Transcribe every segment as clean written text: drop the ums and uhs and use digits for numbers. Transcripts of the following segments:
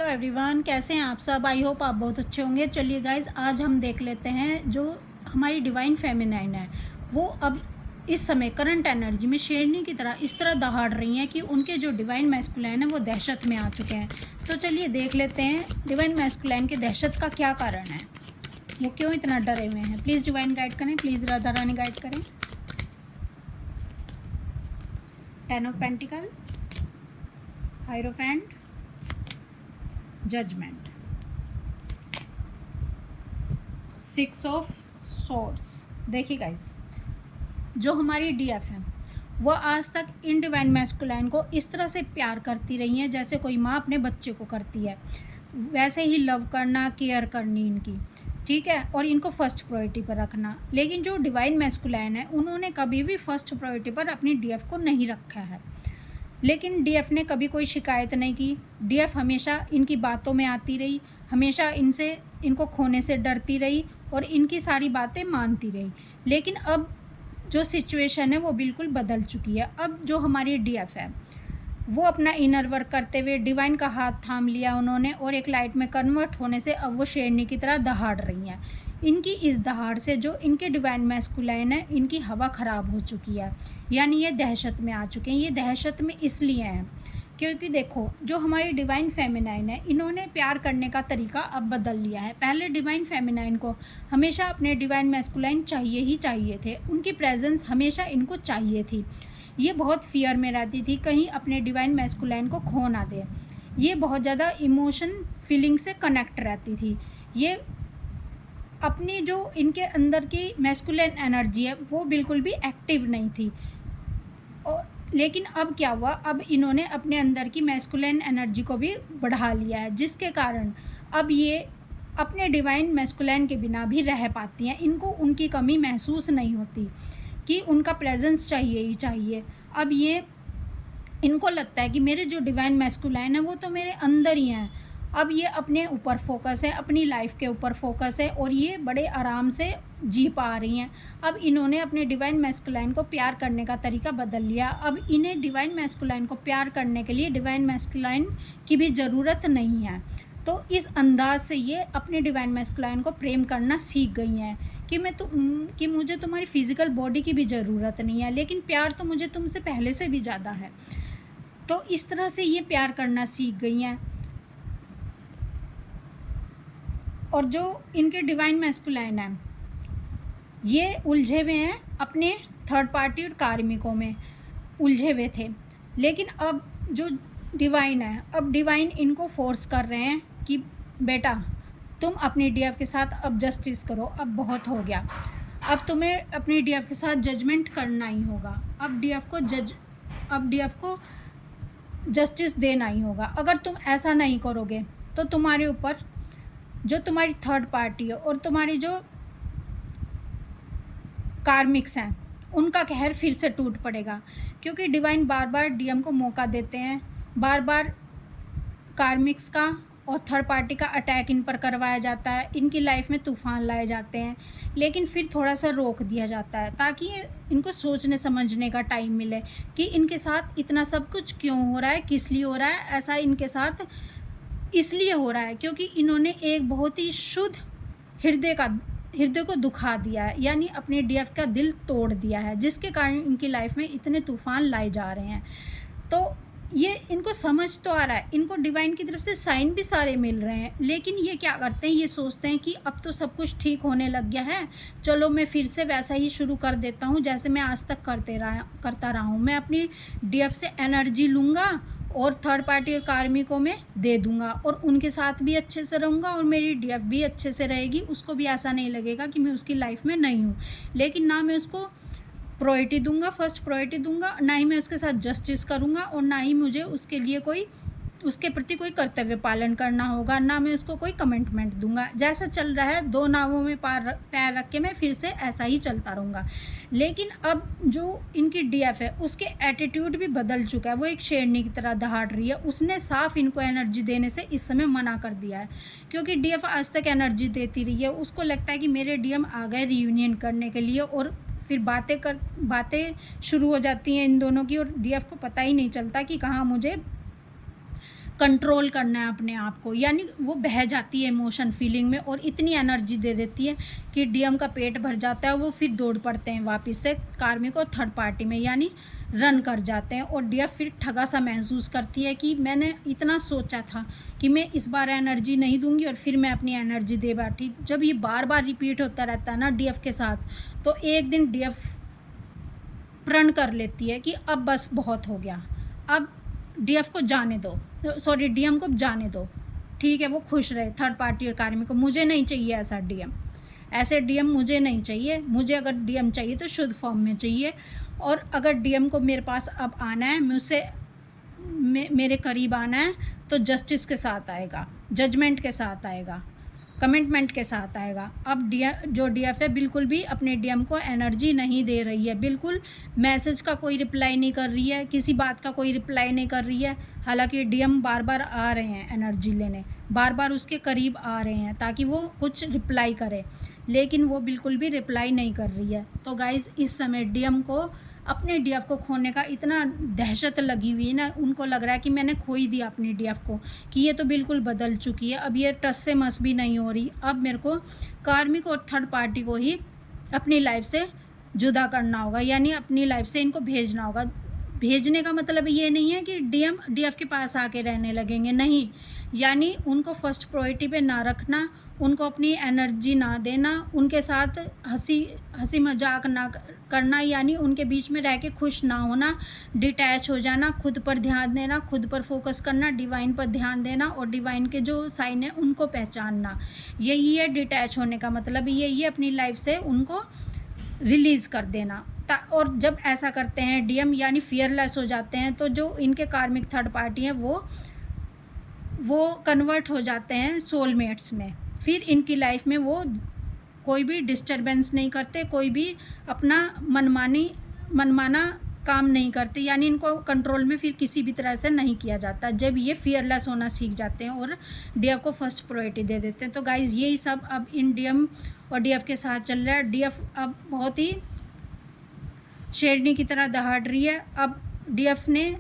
Hello everyone, कैसे हैं आप सब। आई होप आप बहुत अच्छे होंगे। चलिए गाइज, आज हम देख लेते हैं जो हमारी डिवाइन फेमिनाइन है वो अब इस समय करंट एनर्जी में शेरनी की तरह इस तरह दहाड़ रही हैं कि उनके जो डिवाइन मैस्कुलाइन है वो दहशत में आ चुके हैं। तो चलिए देख लेते हैं डिवाइन मैस्कुलाइन के दहशत का क्या कारण है, वो क्यों इतना डरे हुए हैं। प्लीज़ डिवाइन गाइड करें, प्लीज़ राधा रानी गाइड करें। 10 of pentacles, hierophant, judgement, 6 of swords. देखिए गाइस, जो हमारी डीएफ है वो आज तक इन डिवाइन मैस्कुलाइन को इस तरह से प्यार करती रही हैं जैसे कोई माँ अपने बच्चे को करती है, वैसे ही लव करना, केयर करनी इनकी, ठीक है, और इनको फर्स्ट प्रायोरिटी पर रखना। लेकिन जो डिवाइन मैस्कुलाइन है उन्होंने कभी भी फर्स्ट प्रायोरिटी पर अपनी डीएफ को नहीं रखा है। लेकिन डीएफ ने कभी कोई शिकायत नहीं की। डीएफ हमेशा इनकी बातों में आती रही, हमेशा इनको खोने से डरती रही और इनकी सारी बातें मानती रही। लेकिन अब जो सिचुएशन है वो बिल्कुल बदल चुकी है। अब जो हमारी डीएफ है वो अपना इनर वर्क करते हुए डिवाइन का हाथ थाम लिया उन्होंने और एक लाइट में कन्वर्ट होने से अब वो शेरनी की तरह दहाड़ रही हैं। इनकी इस दहाड़ से जो इनके डिवाइन मैस्कुलाइन है इनकी हवा ख़राब हो चुकी है, यानी ये दहशत में आ चुके हैं। ये दहशत में इसलिए हैं क्योंकि देखो, जो हमारी डिवाइन फेमिनाइन है इन्होंने प्यार करने का तरीका अब बदल लिया है। पहले डिवाइन फेमिनाइन को हमेशा अपने डिवाइन मैस्कुलाइन चाहिए ही चाहिए थे, उनकी प्रेजेंस हमेशा इनको चाहिए थी। ये बहुत फियर में रहती थी कहीं अपने डिवाइन मैस्कुलाइन को खो ना दे। ये बहुत ज़्यादा इमोशन फीलिंग से कनेक्ट रहती थी। ये अपनी जो इनके अंदर की मैस्कुलाइन एनर्जी है वो बिल्कुल भी एक्टिव नहीं थी। और लेकिन अब क्या हुआ, अब इन्होंने अपने अंदर की मैस्कुलाइन एनर्जी को भी बढ़ा लिया है, जिसके कारण अब ये अपने डिवाइन मैस्कुलाइन के बिना भी रह पाती हैं। इनको उनकी कमी महसूस नहीं होती कि उनका प्रेजेंस चाहिए ही चाहिए। अब ये इनको लगता है कि मेरे जो डिवाइन मैस्कुलाइन है वो तो मेरे अंदर ही हैं। अब ये अपने ऊपर फोकस है, अपनी लाइफ के ऊपर फोकस है और ये बड़े आराम से जी पा रही हैं। अब इन्होंने अपने डिवाइन मैस्कुलाइन को प्यार करने का तरीका बदल लिया। अब इन्हें डिवाइन मैस्कुलाइन को प्यार करने के लिए डिवाइन मैस्कुलाइन की भी ज़रूरत नहीं है। तो इस अंदाज से ये अपने डिवाइन मैस्कुलाइन को प्रेम करना सीख गई हैं कि मुझे तुम्हारी फिज़िकल बॉडी की भी ज़रूरत नहीं है, लेकिन प्यार तो मुझे तुमसे पहले से भी ज़्यादा है। तो इस तरह से ये प्यार करना सीख गई हैं। और जो इनके डिवाइन मैस्कुलाइन है ये उलझे हुए हैं अपने थर्ड पार्टी और कार्मिकों में उलझे हुए थे। लेकिन अब जो डिवाइन है, अब डिवाइन इनको फोर्स कर रहे हैं कि बेटा तुम अपनी डीएफ के साथ अब जस्टिस करो, अब बहुत हो गया। अब तुम्हें अपनी डीएफ के साथ जजमेंट करना ही होगा। अब डीएफ को जस्टिस देना ही होगा। अगर तुम ऐसा नहीं करोगे तो तुम्हारे ऊपर जो तुम्हारी थर्ड पार्टी है और तुम्हारी जो कार्मिक्स हैं उनका कहर फिर से टूट पड़ेगा, क्योंकि डिवाइन बार बार डीएम को मौका देते हैं, बार बार कार्मिक्स का और थर्ड पार्टी का अटैक इन पर करवाया जाता है, इनकी लाइफ में तूफ़ान लाए जाते हैं, लेकिन फिर थोड़ा सा रोक दिया जाता है ताकि इनको सोचने समझने का टाइम मिले कि इनके साथ इतना सब कुछ क्यों हो रहा है, किस लिए हो रहा है। ऐसा इनके साथ इसलिए हो रहा है क्योंकि इन्होंने एक बहुत ही शुद्ध हृदय को दुखा दिया है, यानी अपने डीएफ का दिल तोड़ दिया है, जिसके कारण इनकी लाइफ में इतने तूफ़ान लाए जा रहे हैं। तो ये इनको समझ तो आ रहा है, इनको डिवाइन की तरफ से साइन भी सारे मिल रहे हैं, लेकिन ये क्या करते हैं, ये सोचते हैं कि अब तो सब कुछ ठीक होने लग गया है, चलो मैं फिर से वैसा ही शुरू कर देता हूँ जैसे मैं आज तक करता रहा हूँ। मैं अपनी डीएफ से एनर्जी लूँगा और थर्ड पार्टी और कार्मिकों में दे दूंगा और उनके साथ भी अच्छे से रहूँगा और मेरी डीएफ भी अच्छे से रहेगी। उसको भी ऐसा नहीं लगेगा कि मैं उसकी लाइफ में नहीं हूँ, लेकिन ना मैं उसको प्रायोरिटी दूंगा, फर्स्ट प्रायोरिटी दूंगा, ना ही मैं उसके साथ जस्टिस करूँगा और ना ही मुझे उसके प्रति कोई कर्तव्य पालन करना होगा, ना मैं उसको कोई कमिटमेंट दूंगा। जैसा चल रहा है दो नावों में पैर रख के मैं फिर से ऐसा ही चलता रहूँगा। लेकिन अब जो इनकी डीएफ है उसके एटीट्यूड भी बदल चुका है, वो एक शेरनी की तरह दहाड़ रही है। उसने साफ इनको एनर्जी देने से इस समय मना कर दिया है, क्योंकि डीएफ आज तक एनर्जी देती रही है। उसको लगता है कि मेरे डीएम आ गए रियूनियन करने के लिए और फिर बातें शुरू हो जाती हैं इन दोनों की और डीएफ को पता ही नहीं चलता कि कंट्रोल करना है अपने आप को, यानी वो बह जाती है इमोशन फीलिंग में और इतनी एनर्जी दे देती है कि डीएम का पेट भर जाता है। वो फिर दौड़ पड़ते हैं वापस से कार्मिक और थर्ड पार्टी में, यानी रन कर जाते हैं। और डीएफ फिर ठगा सा महसूस करती है कि मैंने इतना सोचा था कि मैं इस बार एनर्जी नहीं दूंगी और फिर मैं अपनी एनर्जी दे बैठी। जब ये बार बार रिपीट होता रहता है ना डीएफ के साथ, तो एक दिन डीएफ प्रण कर लेती है कि अब बस बहुत हो गया, अब डीएफ को जाने दो, सॉरी डीएम को जाने दो, ठीक है वो खुश रहे थर्ड पार्टी और कार्मिक को। मुझे नहीं चाहिए ऐसा डीएम, ऐसे डीएम मुझे नहीं चाहिए। मुझे अगर डीएम चाहिए तो शुद्ध फॉर्म में चाहिए। और अगर डीएम को मेरे पास अब आना है, मुझसे मेरे करीब आना है, तो जस्टिस के साथ आएगा, जजमेंट के साथ आएगा, कमिटमेंट के साथ आएगा। अब जो डीएफ है बिल्कुल भी अपने डीएम को एनर्जी नहीं दे रही है, बिल्कुल मैसेज का कोई रिप्लाई नहीं कर रही है, किसी बात का कोई रिप्लाई नहीं कर रही है। हालांकि डीएम बार बार आ रहे हैं एनर्जी लेने, बार बार उसके करीब आ रहे हैं ताकि वो कुछ रिप्लाई करे, लेकिन वो बिल्कुल भी रिप्लाई नहीं कर रही है। तो गाइज़ इस समय डीएम को अपने डीएफ को खोने का इतना दहशत लगी हुई है ना, उनको लग रहा है कि मैंने खो ही दिया अपनी डीएफ को, कि ये तो बिल्कुल बदल चुकी है, अब ये टस से मस भी नहीं हो रही। अब मेरे को कार्मिक और थर्ड पार्टी को ही अपनी लाइफ से जुदा करना होगा, यानी अपनी लाइफ से इनको भेजना होगा। भेजने का मतलब ये नहीं है कि डीएम डीएफ के पास आके रहने लगेंगे, नहीं, यानी उनको फर्स्ट प्रायोरिटी पे ना रखना, उनको अपनी एनर्जी ना देना, उनके साथ हंसी मजाक ना करना, यानी उनके बीच में रह के खुश ना होना, डिटैच हो जाना, खुद पर ध्यान देना, खुद पर फोकस करना, डिवाइन पर ध्यान देना और डिवाइन के जो साइन है उनको पहचानना। यही है डिटैच होने का मतलब, यही है अपनी लाइफ से उनको रिलीज़ कर देना। और जब ऐसा करते हैं डीएम यानी फियरलेस हो जाते हैं, तो जो इनके कार्मिक थर्ड पार्टी हैं वो कन्वर्ट हो जाते हैं सोलमेट्स में। फिर इनकी लाइफ में वो कोई भी डिस्टरबेंस नहीं करते, कोई भी अपना मनमाना काम नहीं करते, यानी इनको कंट्रोल में फिर किसी भी तरह से नहीं किया जाता जब ये फियरलेस होना सीख जाते हैं और डीएफ को फर्स्ट प्रायोरिटी दे देते हैं। तो गाइज़ यही सब अब इन डीएम और डीएफ के साथ चल रहा है। डीएफ अब बहुत ही शेरनी की तरह दहाड़ रही है। अब डीएफ ने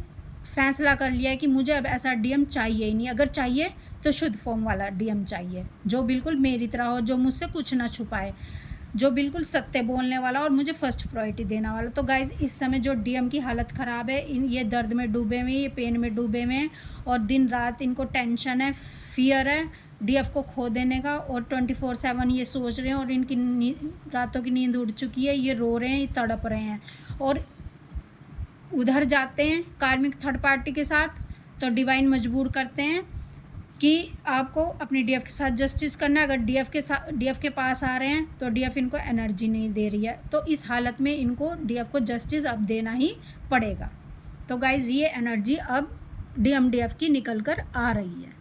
फैसला कर लिया है कि मुझे अब ऐसा डीएम चाहिए ही नहीं, अगर चाहिए तो शुद्ध फॉर्म वाला डीएम चाहिए, जो बिल्कुल मेरी तरह हो, जो मुझसे कुछ ना छुपाए, जो बिल्कुल सत्य बोलने वाला और मुझे फर्स्ट प्रायोरिटी देने वाला। तो गाइज़ इस समय जो डीएम की हालत ख़राब है, ये दर्द में डूबे हुए, ये पेन में डूबे हुए हैं और दिन रात इनको टेंशन है, फियर है डीएफ को खो देने का, और 24/7 ये सोच रहे हैं और इनकी रातों की नींद उड़ चुकी है, ये रो रहे हैं, ये तड़प रहे हैं। और उधर जाते हैं कार्मिक थर्ड पार्टी के साथ, तो डिवाइन मजबूर करते हैं कि आपको अपने डीएफ के साथ जस्टिस करना है। अगर डीएफ के पास आ रहे हैं तो डीएफ इनको एनर्जी नहीं दे रही है, तो इस हालत में इनको डीएफ को जस्टिस अब देना ही पड़ेगा। तो गाइज़ ये एनर्जी अब डीएफ की निकल कर आ रही है।